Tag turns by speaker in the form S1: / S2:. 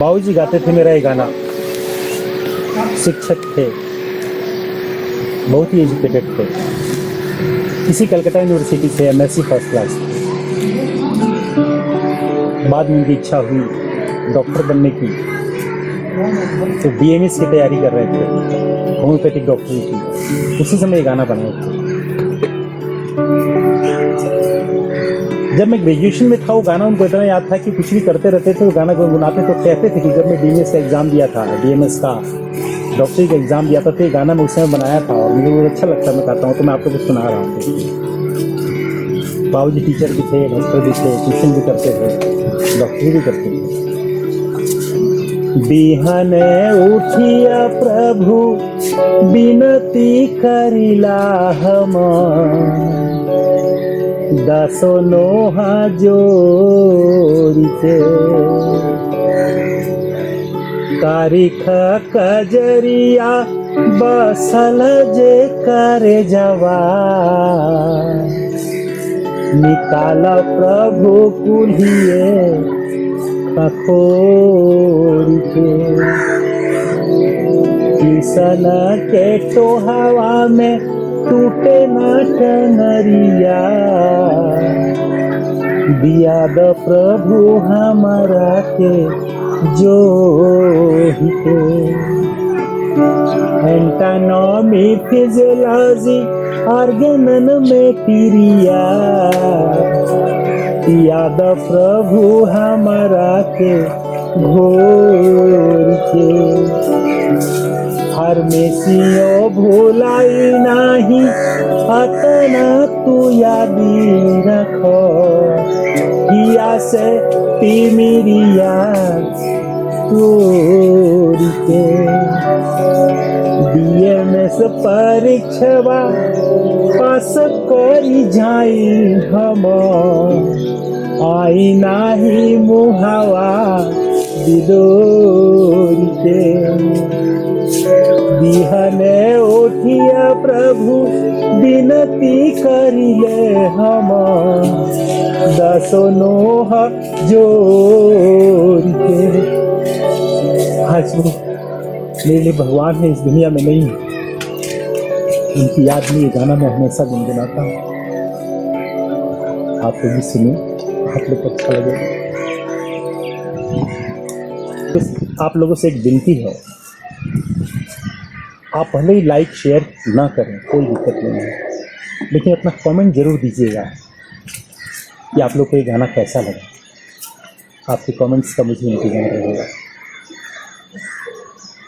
S1: बाबूजी गाते थे मेरा ये गाना। शिक्षक थे, बहुत ही एजुकेटेड थे, किसी कलकत्ता यूनिवर्सिटी से एमएससी फर्स्ट क्लास। बाद में उनकी इच्छा हुई डॉक्टर बनने की, तो बीएमएस की तैयारी कर रहे थे, होम्योपैथिक डॉक्टरी की। उसी समय ये गाना बनाए थे। जब मैं ग्रेजुएशन में था वो गाना उनको इतना याद था कि कुछ भी करते रहते थे, वो गाना गुनगुनाते। तो कहते थे कि जब मैं बीएमएस का एग्जाम दिया था, बीएमएस का डॉक्टरी का एग्जाम दिया था, तो ये गाना मैं उस समय बनाया था और मुझे बहुत अच्छा लगता है। मैं गाता हूँ तो मैं आप लोगों को सुना रहा हूँ। बाबूजी टीचर भी थे, मास्टर भी थे, ट्यूशन भी करते थे, डॉक्टरी भी करते थे। बिहने उठिया प्रभु बिनती करिला हम, दसो नोहा जोरी के। तारीख कजरिया बसल जे करे जवा, निकाल प्रभु कुलिए खखोरी के। किसन के टोहवा में टूटे न टंगरिया, दिया द प्रभु हमारा के जो के। एंटानॉमी फिजियोलॉजी ऑर्गेनन में क्रिया, याद प्रभु हमारा के घोर के। फार्मेसियो भूलाई नहीं अतना तू यादी रखो, किया से तिमिरिया तोरी के। बीएमएस परीक्षवा पास करी जाई हम, आई नाही मुहावा दिदोरी के। बिहने उठिया प्रभु बिनती करिले हम, दसो नोह जोरी के। आज वो मेरे लिए भगवान है, इस दुनिया में नहीं, उनकी याद में ये गाना मैं हमेशा गुनगुनाता हूँ। आप लोग भी सुनिए, आप लोग को अच्छा लगेगा। तो आप लोगों से एक विनती है, आप भले ही लाइक शेयर ना करें, कोई दिक्कत नहीं है, लेकिन अपना कमेंट जरूर दीजिएगा कि आप लोग को ये गाना कैसा लगा। आपके कमेंट्स का मुझे इंतजार रहेगा।